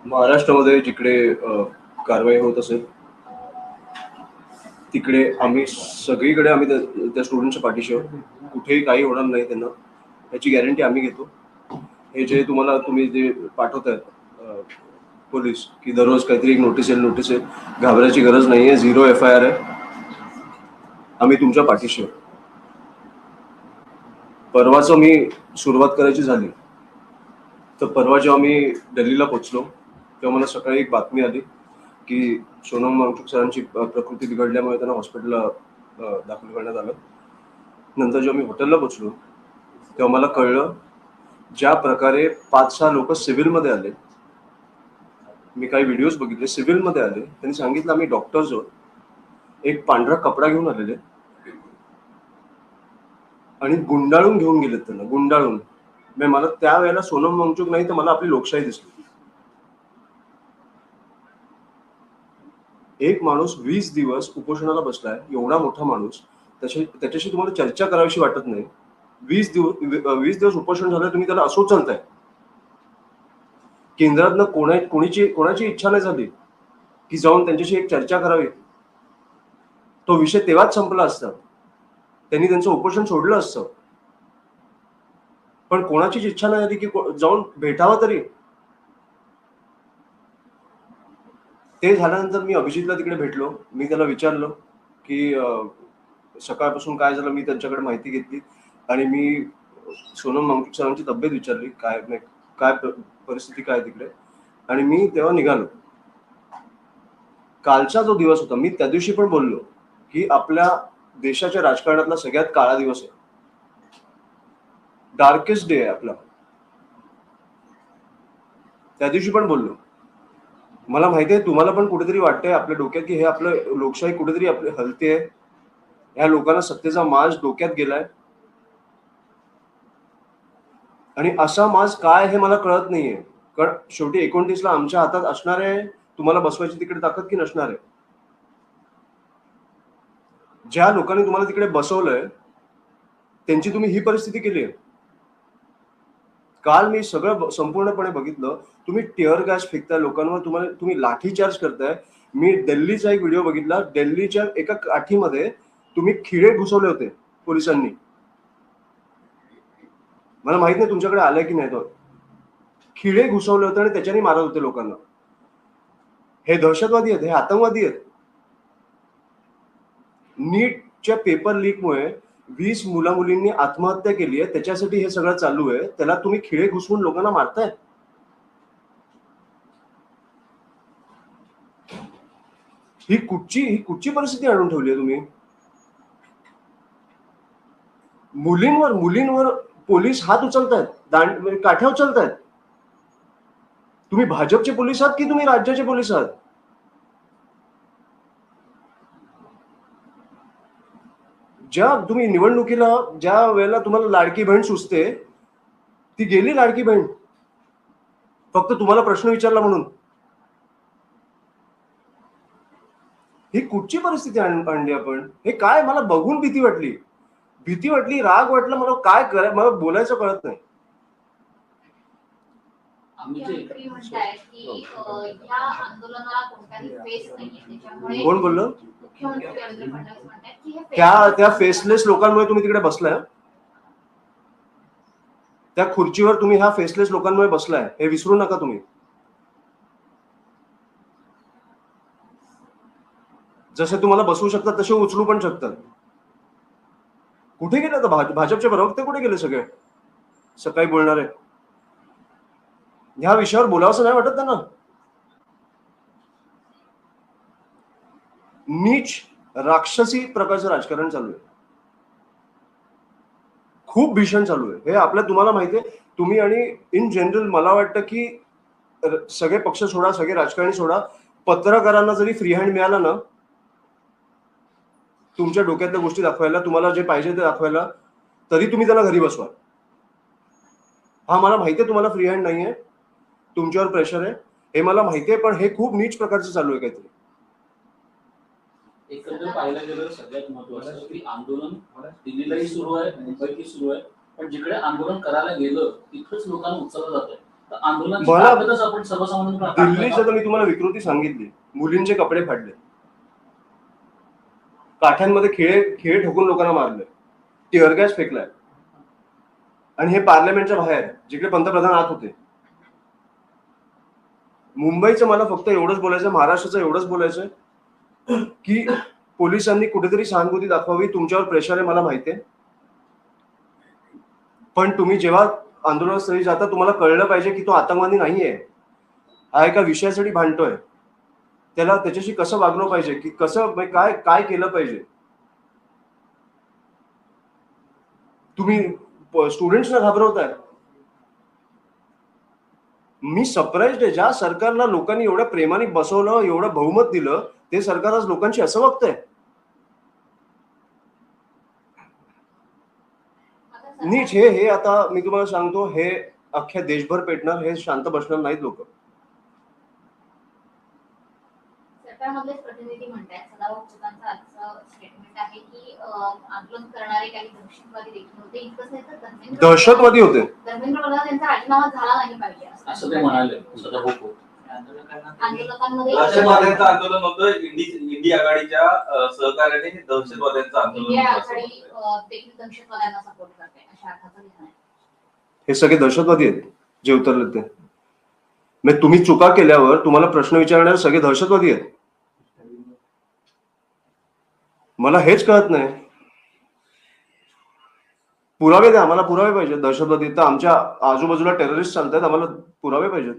महाराष्ट्रामध्ये जिकडे कारवाई होत असेल तिकडे आम्ही सगळीकडे आम्ही त्या स्टुडंटच्या पाठीशी आहोत. कुठेही काही होणार नाही त्यांना, याची गॅरंटी आम्ही घेतो. हे जे तुम्ही जे पाठवतायत पोलीस की दररोज काहीतरी एक नोटीस येईल, घाबरायची गरज नाहीये. 0 FIR आहे. आम्ही तुमच्या पाठीशी आहोत. परवाचं मी सुरुवात करायची झाली तर परवा जेव्हा मी दिल्लीला पोहोचलो तेव्हा मला सकाळी एक बातमी आली की सोनम वांगचुक सरांची प्रकृती बिघडल्यामुळे त्यांना हॉस्पिटलला दाखल करण्यात आलं. नंतर जेव्हा मी हॉटेलला पोहोचलो तेव्हा मला कळलं ज्या प्रकारे 5-6 लोक सिव्हिलमध्ये आले. मी काही व्हिडिओज बघितले, सिव्हिलमध्ये आले. त्यांनी सांगितलं आम्ही डॉक्टर्स आहोत. एक पांढरा कपडा घेऊन आलेले आणि गुंडाळून घेऊन गेलेत त्यांना, गुंडाळून. मला त्यावेळेला सोनम वांगचुक नाही तर मला आपली लोकशाही दिसली. एक माणूस 20 दिवस उपोषणाला बसलाय, एवढा मोठा माणूस, त्याच्याशी तुम्हाला चर्चा करावीशी वाटत नाही. 20 दिवस उपोषण झालं, तुम्ही त्याला असं उचलताय. केंद्रातनं कोणाची इच्छा नाही झाली की जाऊन त्यांच्याशी एक चर्चा करावी. तो विषय तेव्हाच संपला असता, त्यांनी त्यांचं उपोषण सोडलं असतं. पण कोणाचीच इच्छा नाही झाली की जाऊन भेटावं तरी. ते झाल्यानंतर मी अभिजितला तिकडे भेटलो. मी त्याला विचारलं की सकाळपासून काय झालं. मी त्यांच्याकडे माहिती घेतली आणि मी सोनम वांगचुक सरांची तब्येत विचारली, काय परिस्थिती काय तिकडे. आणि मी तेव्हा निघालो. कालचा जो दिवस होता, मी त्या दिवशी पण बोललो की आपल्या देशाच्या राजकारणातला सगळ्यात काळा दिवस आहे, डार्केस्ट डे आहे आपला. त्या दिवशी पण बोललो. मला माहिती आहे तुम्हाला पण कुठेतरी वाटतंय आपल्या डोक्यात की हे आपलं लोकशाही कुठेतरी आपली हलते. ह्या लोकांना सत्तेचा माज डोक्यात गेलाय आणि असा माज काय हे मला कळत नाहीये. कारण शेवटी 29ला आमच्या हातात असणार आहे तुम्हाला बसवायची तिकडे ताकद की नसणार आहे. ज्या लोकांनी तुम्हाला तिकडे बसवलंय त्यांची तुम्ही ही परिस्थिती केली आहे. काल मी सगळं संपूर्णपणे बघितलं. तुम्ही टिअर गॅस फेकताय लोकांवर, तुम्ही लाठीचार्ज करताय. मी दिल्लीचा एक व्हिडिओ बघितला. दिल्लीच्या एका काठीमध्ये तुम्ही खिळे घुसवले होते पोलिसांनी. मला माहित नाही तुमच्याकडे आलाय की नाही. तो खिळे घुसवले होते आणि त्याच्याने मारत होते लोकांना. हे दहशतवादी आहेत, हे आतंकवादी आहेत. नीटच्या पेपर लीकमुळे 20 मुला मुलींनी आत्महत्या केली आहे. त्याच्यासाठी हे सगळं चालू आहे. त्याला तुम्ही खिळे घुसवून लोकांना मारताय. ही कुठची परिस्थिती आणून ठेवली आहे तुम्ही. मुलींवर पोलीस हात उचलतायत, काठ्या उचलतायत. तुम्ही भाजपचे पोलीस आहात की तुम्ही राज्याचे पोलीस आहात. ज्या तुम्ही निवडणुकीला ज्या वेळेला तुम्हाला लाडकी बहीण सुचते ती गेली लाडकी बहीण, फक्त तुम्हाला प्रश्न विचारला म्हणून. ही कुठची परिस्थिती आणली आपण. हे काय, मला बघून भीती वाटली, राग वाटला. मला काय करायचं, मला बोलायचं कळत नाही. कोण बोललं. त्या फेसलेस लोकांमुळे तुम्ही तिकडे बसलाय. त्या खुर्चीवर तुम्ही ह्या फेसलेस लोकांमुळे बसलाय, हे विसरू नका तुम्ही. जसे तुम्हाला बसवू शकतात तसे उचलू पण शकतात. कुठे गेले आता भाजपचे प्रवक्ते, कुठे गेले सगळे सकाळी बोलणारे. ह्या विषयावर बोलावंसं नाही वाटत त्यांना. नीच राक्षसी प्रकारचं राजकारण चालू आहे, खूप भीषण चालू आहे. हे तुम्हाला माहिती आहे. तुम्ही आणि इन जनरल मला वाटतं की सगळे पक्ष सोडा, सगळे राजकारणी सोडा, पत्रकारांना जरी फ्री हँड मिळाला ना तुमच्या डोक्यातल्या गोष्टी दाखवायला, तुम्हाला जे पाहिजे ते दाखवायला, तरी तुम्ही त्यांना घरी बसवा. हा मला माहितीये तुम्हाला फ्री हँड नाहीये, तुमच्यावर प्रेशर आहे, हे मला माहितीये. पण हे खूप नीच प्रकारचं चालू आहे काहीतरी. एकंदर पाहायला गेलं सगळ्यात महत्वाचं की आंदोलन दिल्लीलाही सुरू आहे, मुंबईतही सुरू आहे. पण जिकडे आंदोलन करायला गेलं तिथंच लोकांना उचललं जात आहे. तर आंदोलनाची मला- ताकदच आपण सर्वसामान्य दिल्लीचं तर मी तुम्हाला विकृती सांगितली, मुलींचे कपडे फाडले, काठ्यांमध्ये खेळ ठोकून लोकांना मारले, टिअर गॅस फेकलाय, आणि हे पार्लमेंटच्या बाहेर जिकडे पंतप्रधान आत होते. मुंबईचं मला फक्त एवढंच बोलायचं, महाराष्ट्राचं एवढंच बोलायचं की पोलिसांनी कुठेतरी सहानुभूती दाखवावी. तुमच्यावर प्रेशर आहे मला माहिती आहे, पण तुम्ही जेव्हा आंदोलनास्थळी जाता तुम्हाला कळलं पाहिजे की तो आतंकवादी नाहीये, हा एका विषयासाठी भांडतोय. त्याला त्याच्याशी कसं वागलं पाहिजे, की कसं काय काय केलं पाहिजे. तुम्ही स्टुडंट्सना घाबरवताय. मी सरप्राईज्ड आहे, ज्या सरकारला लोकांनी एवढ्या प्रेमाने बसवलं, एवढं बहुमत दिलं, ते सरकार आज लोकांची असं वागतंय. नीट हे आता मी तुम्हाला सांगतो, हे अख्ख्या देशभर पेटणार, हे शांत बसणार नाहीत लोक. सरकारमधलेच प्रतिनिधी म्हणतात, सदाभाऊ खोतांचं आजचं स्टेटमेंट आहे की आंदोलन करणारे काही दहशतवादी देखील होते. इतकंच नाही तर दहशतवादी होते. धर्मेंद्र प्रधान यांचा राजीनामा झाला नाही पाहिजे असं ते म्हणाले सदाभाऊ खोत. आंदोलकांमध्ये दहशतवाद्यांचं आंदोलन होतं. इंडी आघाडीच्या सहकार्याने दहशतवाद्यांचं आंदोलन इंडिया होतं. आघाडी देखील दहशतवाद्यांना सपोर्ट करते अशा अर्थाचं लिखाण आहे. हे सगळे दहशतवादी आहेत जे उतरले ते. मग तुम्ही चुका केल्यावर तुम्हाला प्रश्न विचारणारे सगळे दहशतवादी आहेत. मला हेच कळत नाही. पुरावे द्या, आम्हाला पुरावे पाहिजेत. दहशतवादी तर आमच्या आजूबाजूला टेररिस्ट चालतात, आम्हाला पुरावे पाहिजेत.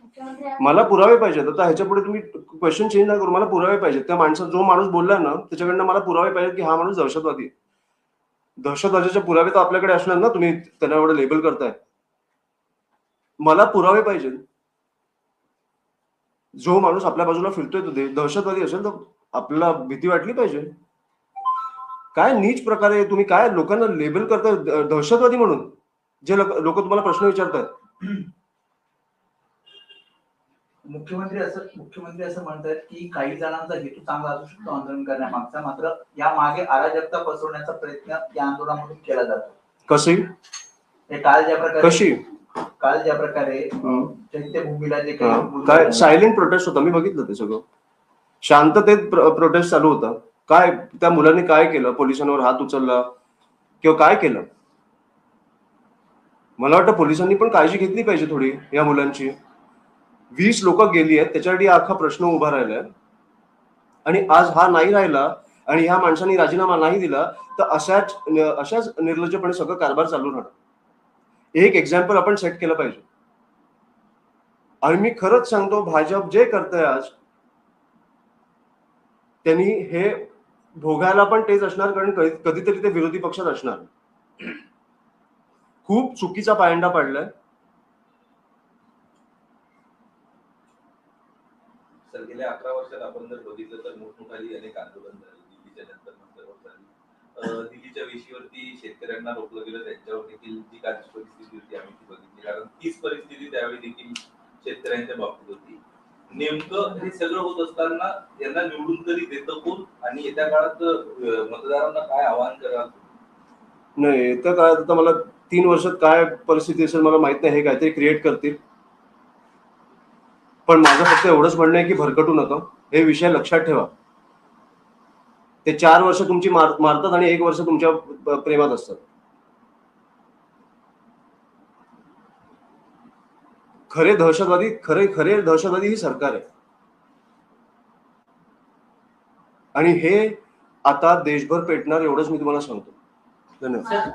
मुख्यमंत्री मला पुरावे पाहिजेत. आता ह्याच्या पुढे तुम्ही क्वेश्चन चेंज नाही करू, मला पुरावे पाहिजेत. त्या माणसाचा जो माणूस बोलला ना त्याच्याकडनं मला पुरावे पाहिजेत की हा माणूस दहशतवादी आहे. दहशतवादाचे पुरावे तर आपल्याकडे असणार ना, तुम्ही त्याला एवढं लेबल करताय. मला पुरावे पाहिजेत. जो माणूस आपल्या बाजूला फिरतोय तो दहशतवादी असेल तर आपल्याला भीती वाटली पाहिजे. काय नीच प्रकारे तुम्ही काय लोकांना लेबल करताय दहशतवादी म्हणून, जे लोक तुम्हाला प्रश्न विचारतात. मुख्यमंत्री असं म्हणतात की काही जणांचा हेतू चांगला असू शकतो आंदोलन करण्यामागचा, मात्र या मागे अराजकता पसरवण्याचा प्रयत्न या आंदोलनामधून केला जातो. कशी काल ज्या प्रकारे चैत्यभूमीला जे काय सायलेंट प्रोटेस्ट होता, मी बघितलं ते सगळं. शांततेत प्रोटेस्ट चालू होता. काय त्या मुलांनी काय केलं, पोलिसांवर हात उचलला किंवा काय केलं? मला वाटतं पोलिसांनी पण काळजी घेतली पाहिजे थोडी या मुलांची. 20 लोक गेली आहेत, त्याच्यासाठी अख्खा प्रश्न उभा राहिलाय. आणि आज हा नाही राहिला आणि ह्या माणसांनी राजीनामा नाही दिला तर अशाच निर्लज्जपणे सगळं कारभार चालू राहणार. एक एक्झाम्पल आपण सेट केलं पाहिजे. आणि मी खरंच सांगतो, भाजप जे करतंय आज त्यांनी हे भोगायला पण तेच असणार, कारण कधीतरी ते विरोधी पक्षात असणार. खूप चुकीचा पायंडा पाडलाय. सर, गेल्या 11 वर्षात आपण जर बघितलं तर मोठमोठाली अनेक आंदोलन झाली. दिल्लीच्या नंतर झाली. दिल्लीच्या वेशीवरती शेतकऱ्यांना रोखलं गेलं, त्यांच्यावर देखील जी काही परिस्थिती होती आम्ही ती बघितली. कारण तीच परिस्थिती त्यावेळी देखील शेतकऱ्यांच्या बाबतीत होती. नेमकं हे सगळं होत असताना यांना निवडून तरी देतं कोण, आणि येत्या काळात मतदारांना काय आवाहन कराल? नाही, येत्या काळात आता मला 3 वर्षात काय परिस्थिती असेल मला माहित नाही. हे काहीतरी क्रिएट करतील. पण माझं फक्त एवढंच म्हणणं आहे की भरकटू नका. हे विषय लक्षात ठेवा. ते 4 वर्ष तुमची मारतात आणि 1 वर्ष तुमच्या प्रेमात असतात. खरे दहशतवादी ही सरकार आहे. आणि हे आता देशभर पेटणार, एवढंच मी तुम्हाला सांगतो. धन्यवाद.